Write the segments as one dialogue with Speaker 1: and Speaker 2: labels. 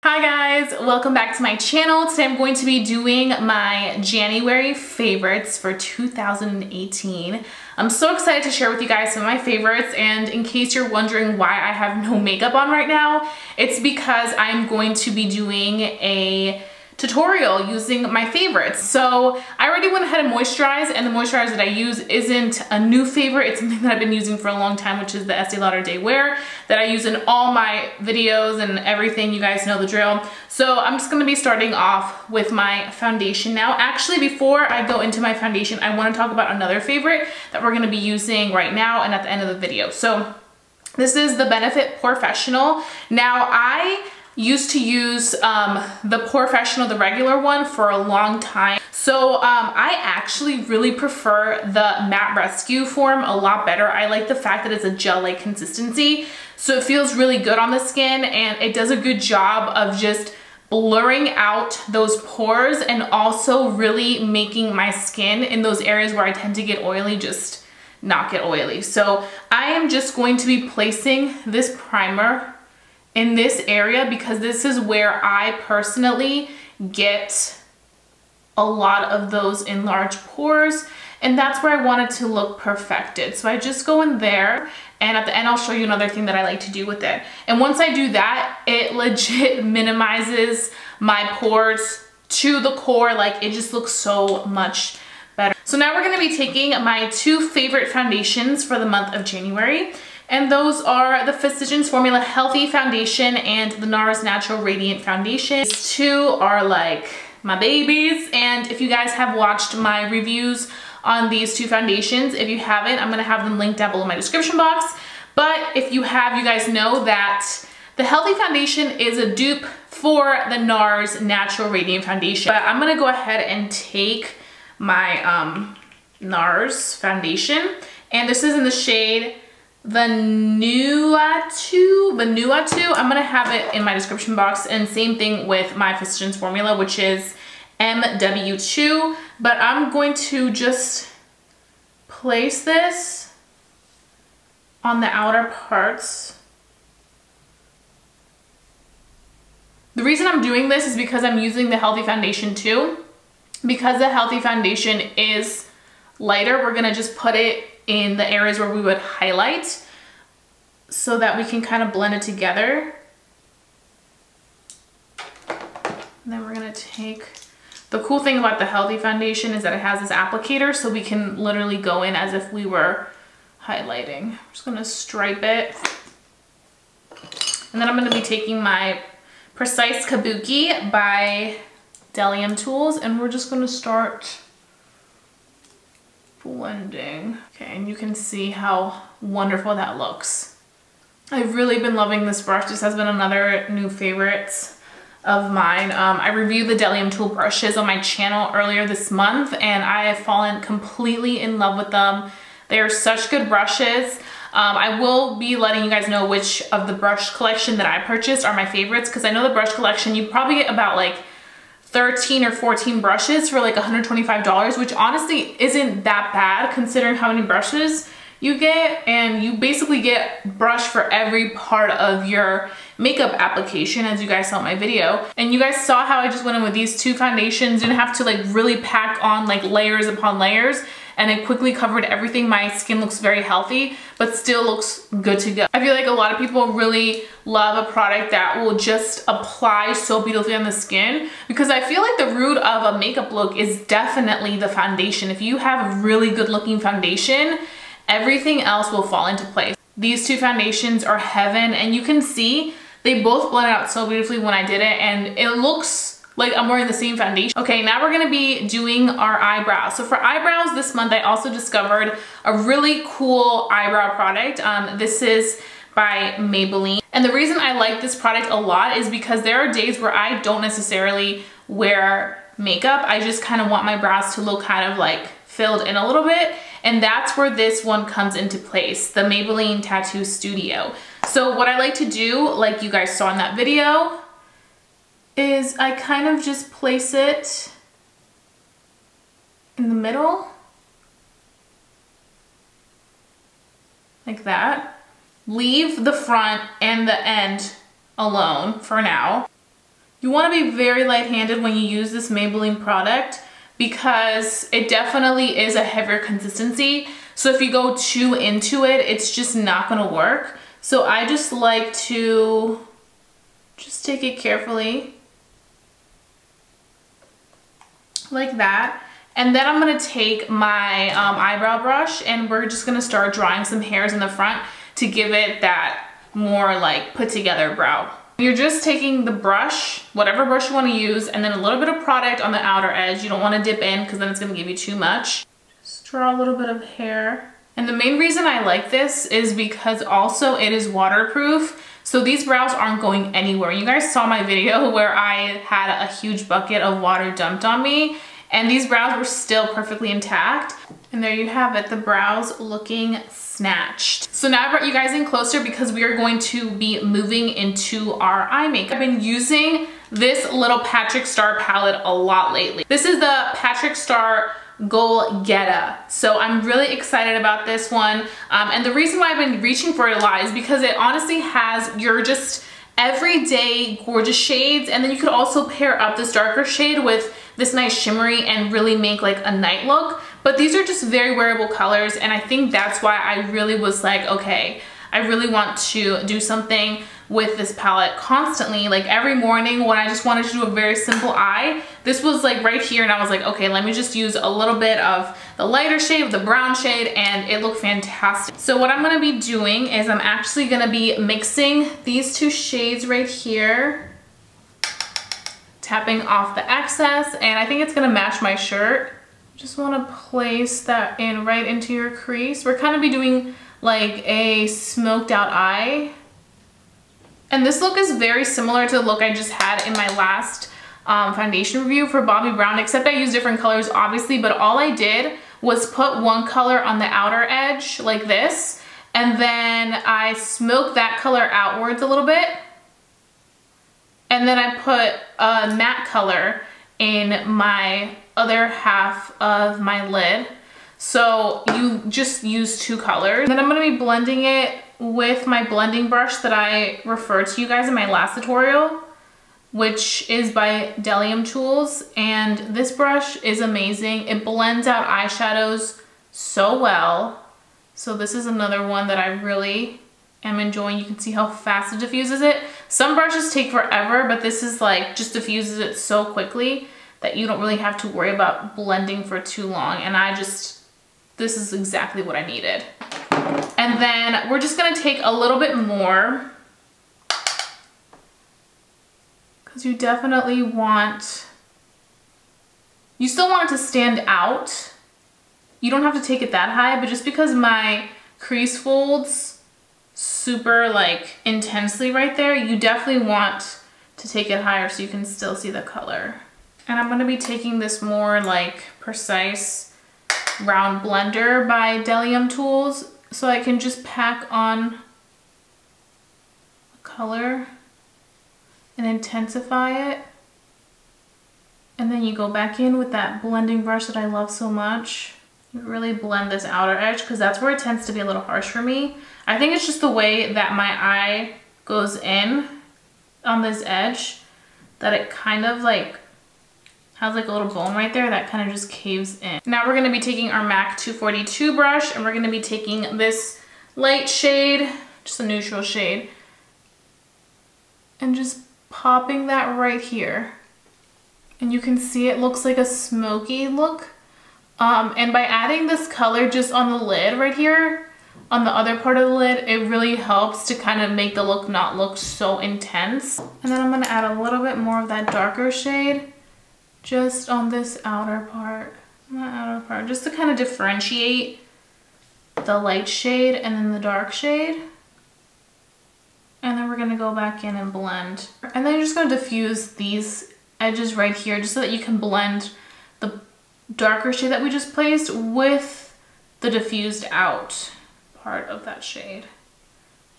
Speaker 1: Hi guys, welcome back to my channel. Today I'm going to be doing my January favorites for 2018. I'm so excited to share with you guys some of my favorites, and in case you're wondering why I have no makeup on right now, it's because I'm going to be doing a tutorial using my favorites. So I already went ahead and moisturized, and the moisturizer that I use isn't a new favorite. It's something that I've been using for a long time, which is the Estee Lauder Day Wear that I use in all my videos and everything. You guys know the drill. So I'm just gonna be starting off with my foundation now. Actually, before I go into my foundation, I wanna talk about another favorite that we're gonna be using right now and at the end of the video. So this is the Benefit Porefessional. Now I used to use the Porefessional, the regular one, for a long time. So I actually really prefer the Matte Rescue form a lot better. I like the fact that it's a gel-like consistency, so it feels really good on the skin, and it does a good job of just blurring out those pores and also really making my skin in those areas where I tend to get oily just not get oily. So I am just going to be placing this primer in this area because this is where I personally get a lot of those enlarged pores, and that's where I want it to look perfected. So I just go in there, and at the end I'll show you another thing that I like to do with it. And once I do that, it legit minimizes my pores to the core. Like, it just looks so much better. So now we're gonna be taking my two favorite foundations for the month of January. And those are the Physicians Formula Healthy Foundation and the Nars Natural Radiant Foundation. These two are like my babies, and if you guys have watched my reviews on these two foundations, if you haven't, I'm gonna have them linked down below in my description box. But if you have, you guys know that the Healthy Foundation is a dupe for the Nars Natural Radiant Foundation. But I'm gonna go ahead and take my Nars foundation, and this is in the shade Vanuatu. I'm gonna have it in my description box, and same thing with my Physicians Formula, which is MW2. But I'm going to just place this on the outer parts. The reason I'm doing this is because I'm using the Healthy Foundation too. Because the Healthy Foundation is lighter, we're gonna just put it in the areas where we would highlight so that we can kind of blend it together. And then we're gonna take, the cool thing about the Healthy Foundation is that it has this applicator, so we can literally go in as if we were highlighting. I'm just gonna stripe it. And then I'm gonna be taking my Precise Kabuki by Delium Tools, and we're just gonna start blending. Okay, and you can see how wonderful that looks. I've really been loving this brush. This has been another new favorite of mine. I reviewed the Delium Tool brushes on my channel earlier this month, and I have fallen completely in love with them. They are such good brushes. I will be letting you guys know which of the brush collection that I purchased are my favorites, because I know the brush collection, you probably get about like 13 or 14 brushes for like $125, which honestly isn't that bad considering how many brushes you get, and you basically get brush for every part of your makeup application, as you guys saw in my video. And you guys saw how I just went in with these two foundations, didn't have to like really pack on like layers upon layers, and it quickly covered everything. My skin looks very healthy, but still looks good to go. I feel like a lot of people really love a product that will just apply so beautifully on the skin, because I feel like the root of a makeup look is definitely the foundation. If you have a really good looking foundation, everything else will fall into place. These two foundations are heaven, and you can see they both blended out so beautifully when I did it, and it looks like I'm wearing the same foundation. Okay, now we're gonna be doing our eyebrows. So for eyebrows this month, I also discovered a really cool eyebrow product. This is by Maybelline. And the reason I like this product a lot is because there are days where I don't necessarily wear makeup. I just kind of want my brows to look kind of like filled in a little bit. And that's where this one comes into place, the Maybelline Tattoo Studio. So what I like to do, like you guys saw in that video, is I kind of just place it in the middle, like that. Leave the front and the end alone for now. You want to be very light-handed when you use this Maybelline product because it definitely is a heavier consistency. So if you go too into it, it's just not going to work. So I just like to just take it carefully like that. And then I'm going to take my eyebrow brush and we're just going to start drawing some hairs in the front to give it that more like put together brow. You're just taking the brush, whatever brush you want to use, and then a little bit of product on the outer edge. You don't want to dip in because then it's going to give you too much. Just draw a little bit of hair. And the main reason I like this is because also it is waterproof. So these brows aren't going anywhere. You guys saw my video where I had a huge bucket of water dumped on me and these brows were still perfectly intact. And there you have it, the brows looking snatched. So now I brought you guys in closer because we are going to be moving into our eye makeup. I've been using this little Patrick Starrr palette a lot lately. This is the Patrick Starrr Goalgetter. So I'm really excited about this one. And the reason why I've been reaching for it a lot is because it honestly has your just everyday gorgeous shades, and then you could also pair up this darker shade with this nice shimmery and really make like a night look. But these are just very wearable colors, and I think that's why I really was like, okay, I really want to do something with this palette constantly. Like every morning when I just wanted to do a very simple eye, this was like right here, and I was like, okay, let me just use a little bit of the lighter shade, the brown shade, and it looked fantastic. So what I'm gonna be doing is I'm actually gonna be mixing these two shades right here, tapping off the excess, and I think it's gonna match my shirt. Just wanna place that in right into your crease. We're kind of be doing like a smoked out eye. And this look is very similar to the look I just had in my last foundation review for Bobbi Brown, except I used different colors obviously, but all I did was put one color on the outer edge like this, and then I smoked that color outwards a little bit, and then I put a matte color in my other half of my lid. So you just use two colors. Then I'm gonna be blending it with my blending brush that I referred to you guys in my last tutorial, which is by Delium Tools, and this brush is amazing. It blends out eyeshadows so well. So this is another one that I really am enjoying. You can see how fast it diffuses it. Some brushes take forever, but this is like just diffuses it so quickly that you don't really have to worry about blending for too long. And this is exactly what I needed. And then we're just gonna take a little bit more, because you definitely want, you still want it to stand out. You don't have to take it that high, but just because my crease folds super like intensely right there, you definitely want to take it higher so you can still see the color. And I'm gonna be taking this more like precise round blender by Delium Tools so I can just pack on a color and intensify it. And then you go back in with that blending brush that I love so much. You really blend this outer edge because that's where it tends to be a little harsh for me. I think it's just the way that my eye goes in on this edge that it kind of like has like a little bone right there that kind of just caves in. Now we're gonna be taking our MAC 242 brush and we're gonna be taking this light shade, just a neutral shade, and just popping that right here. And you can see it looks like a smoky look. And by adding this color just on the lid right here, on the other part of the lid, it really helps to kind of make the look not look so intense. And then I'm gonna add a little bit more of that darker shade just on this outer part, just to kind of differentiate the light shade and then the dark shade. And then we're gonna go back in and blend. And then you're just gonna diffuse these edges right here just so that you can blend the darker shade that we just placed with the diffused out part of that shade.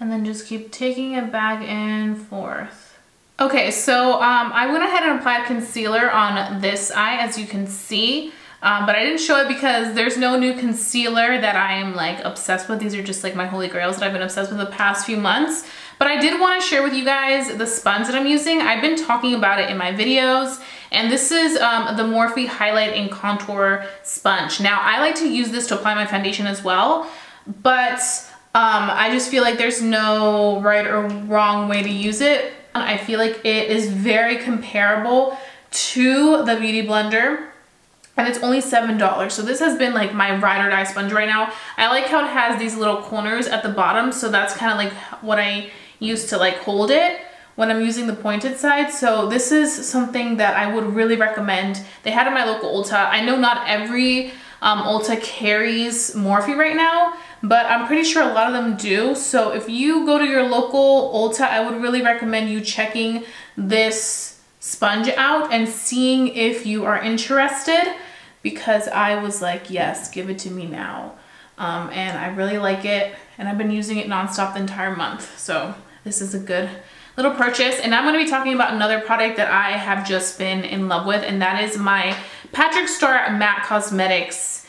Speaker 1: And then just keep taking it back and forth. Okay, so I went ahead and applied concealer on this eye, as you can see. But I didn't show it because there's no new concealer that I am like obsessed with. These are just like my holy grails that I've been obsessed with the past few months. But I did want to share with you guys the sponge that I'm using. I've been talking about it in my videos, and this is the Morphe Highlight and Contour Sponge. Now, I like to use this to apply my foundation as well, but I just feel like there's no right or wrong way to use it. I feel like it is very comparable to the Beauty Blender, and it's only $7. So this has been like my ride or die sponge right now. I like how it has these little corners at the bottom, so that's kind of like what I use to like hold it when I'm using the pointed side. So this is something that I would really recommend. They had it in my local Ulta. I know not every Ulta carries Morphe right now, but I'm pretty sure a lot of them do. So if you go to your local Ulta, I would really recommend you checking this sponge out and seeing if you are interested, because I was like, yes, give it to me now. And I really like it, and I've been using it nonstop the entire month. So this is a good little purchase. And I'm going to be talking about another product that I have just been in love with, and that is my Patrick Starrr Matte Cosmetics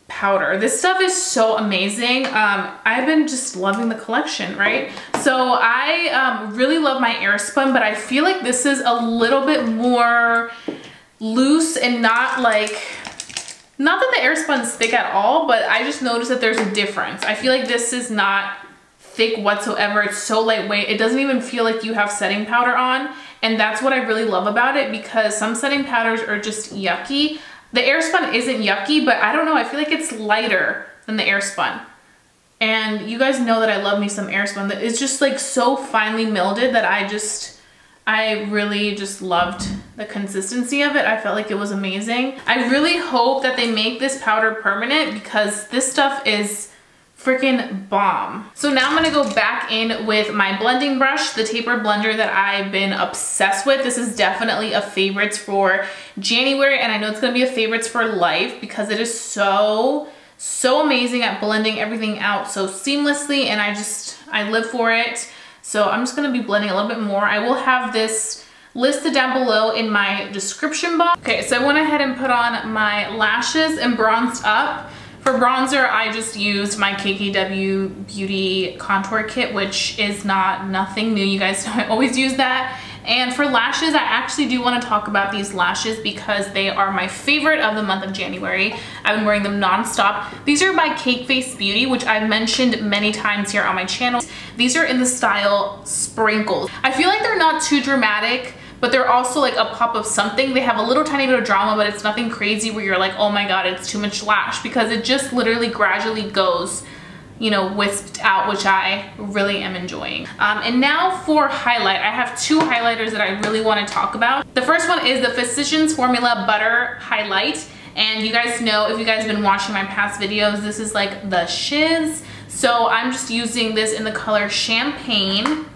Speaker 1: powder. This stuff is so amazing. I've been just loving the collection, right? So I really love my Airspun, but I feel like this is a little bit more loose and not like, not that the Airspun is thick at all, but I just noticed that there's a difference. I feel like this is not thick whatsoever. It's so lightweight. It doesn't even feel like you have setting powder on, and that's what I really love about it, because some setting powders are just yucky. The Airspun isn't yucky, but I don't know, I feel like it's lighter than the Airspun. And you guys know that I love me some Airspun. That it's just like so finely milded that I really just loved the consistency of it. I felt like it was amazing. I really hope that they make this powder permanent, because this stuff is freaking bomb. So now I'm gonna go back in with my blending brush, the taper blender that I've been obsessed with. This is definitely a favorites for January, and I know it's gonna be a favorites for life, because it is so amazing at blending everything out so seamlessly, and I live for it. So I'm just gonna be blending a little bit more. I will have this listed down below in my description box. Okay, so I went ahead and put on my lashes and bronzed up. For bronzer, I just used my KKW Beauty Contour Kit, which is nothing new. You guys know I always use that. And for lashes, I actually do want to talk about these lashes because they are my favorite of the month of January. I've been wearing them nonstop. These are by Cake Face Beauty, which I've mentioned many times here on my channel. These are in the style Sprinkles. I feel like they're not too dramatic, but they're also like a pop of something. They have a little tiny bit of drama, but it's nothing crazy where you're like, oh my god, it's too much lash, because it just literally gradually goes, you know, whisked out, which I really am enjoying. And now for highlight, I have two highlighters that I really want to talk about. The first one is the Physicians Formula Butter Highlight. And you guys know, if you guys have been watching my past videos, this is like the shiz. So I'm just using this in the color Champagne.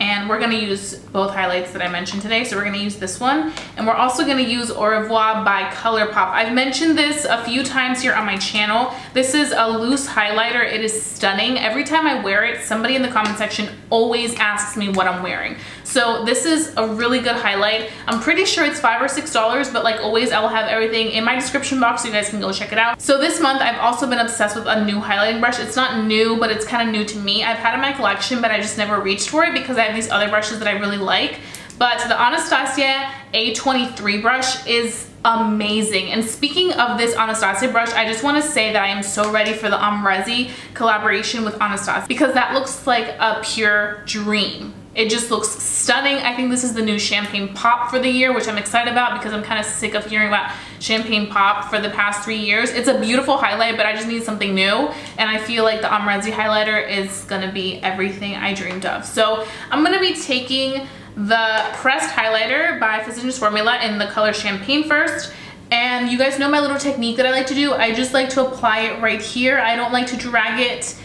Speaker 1: And we're gonna use both highlights that I mentioned today. So we're gonna use this one. And we're also gonna use Au Revoir by ColourPop. I've mentioned this a few times here on my channel. This is a loose highlighter. It is stunning. Every time I wear it, somebody in the comment section always asks me what I'm wearing. So this is a really good highlight. I'm pretty sure it's $5 or $6, but like always, I will have everything in my description box so you guys can go check it out. So this month, I've also been obsessed with a new highlighting brush. It's not new, but it's kind of new to me. I've had it in my collection, but I just never reached for it because I have these other brushes that I really like. But the Anastasia A23 brush is amazing. And speaking of this Anastasia brush, I just want to say that I am so ready for the Amrezi collaboration with Anastasia, because that looks like a pure dream. It just looks stunning. I think this is the new Champagne Pop for the year, which I'm excited about because I'm kind of sick of hearing about Champagne Pop for the past 3 years. It's a beautiful highlight, but I just need something new. And I feel like the Amrezi highlighter is gonna be everything I dreamed of. So I'm gonna be taking the pressed highlighter by Physicians Formula in the color Champagne first. And you guys know my little technique that I like to do. I just like to apply it right here. I don't like to drag it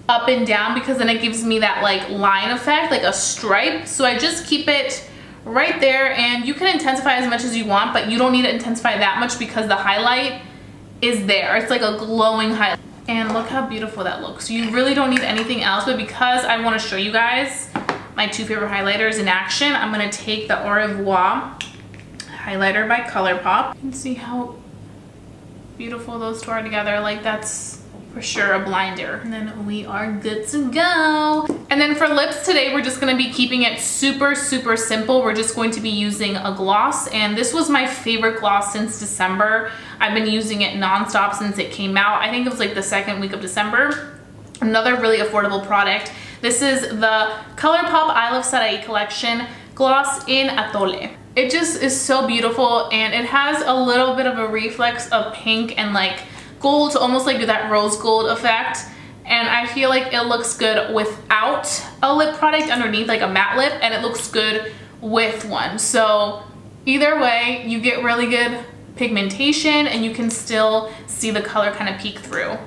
Speaker 1: up and down because then it gives me that like line effect, like a stripe. So I just keep it right there, and you can intensify as much as you want, but you don't need to intensify that much because the highlight is there. It's like a glowing highlight. And look how beautiful that looks. You really don't need anything else, but because I want to show you guys my two favorite highlighters in action, I'm gonna take the Au Revoir highlighter by ColourPop. You can see how beautiful those two are together. Like, that's for sure a blinder. And then we are good to go. And then for lips today, we're just gonna be keeping it super, super simple. We're just going to be using a gloss, and this was my favorite gloss since December. I've been using it nonstop since it came out. I think it was like the second week of December. Another really affordable product. This is the ColourPop I Love Sarai collection gloss in ATOLE. It just is so beautiful, and it has a little bit of a reflex of pink and like gold to almost like do that rose gold effect. And I feel like it looks good without a lip product underneath, like a matte lip, and it looks good with one. So either way, you get really good pigmentation and you can still see the color kind of peek through.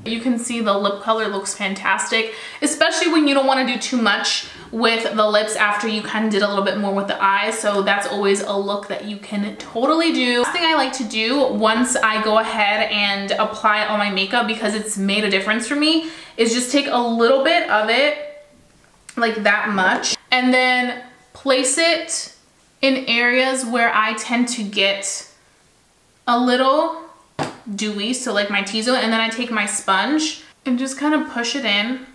Speaker 1: You can see the lip color looks fantastic, especially when you don't want to do too much with the lips after you kind of did a little bit more with the eyes. So that's always a look that you can totally do. Last thing I like to do once I go ahead and apply all my makeup, because it's made a difference for me, is just take a little bit of it, like that much, and then place it in areas where I tend to get a little dewy, so like my T-zone, and then I take my sponge and just kind of push it in.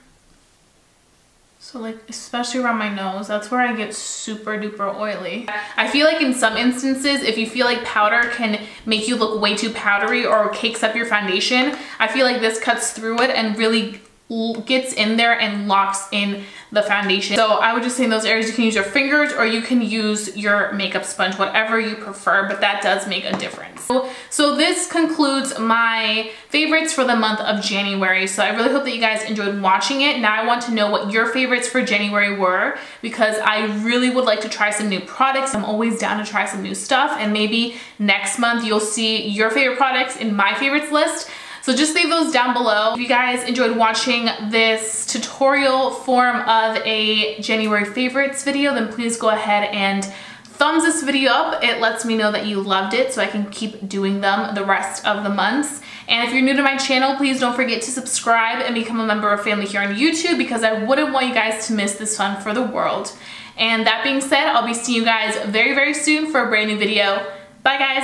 Speaker 1: So like, especially around my nose, that's where I get super duper oily. I feel like in some instances, if you feel like powder can make you look way too powdery or cakes up your foundation, I feel like this cuts through it and really gets in there and locks in the foundation. So I would just say in those areas you can use your fingers or you can use your makeup sponge, whatever you prefer, but that does make a difference. So this concludes my favorites for the month of January. So I really hope that you guys enjoyed watching it. Now I want to know what your favorites for January were, because I really would like to try some new products. I'm always down to try some new stuff, and maybe next month you'll see your favorite products in my favorites list. So just leave those down below. If you guys enjoyed watching this tutorial form of a January favorites video, then please go ahead and thumbs this video up. It lets me know that you loved it so I can keep doing them the rest of the months. And if you're new to my channel, please don't forget to subscribe and become a member of family here on YouTube, because I wouldn't want you guys to miss this fun for the world. And that being said, I'll be seeing you guys very, very soon for a brand new video. Bye guys.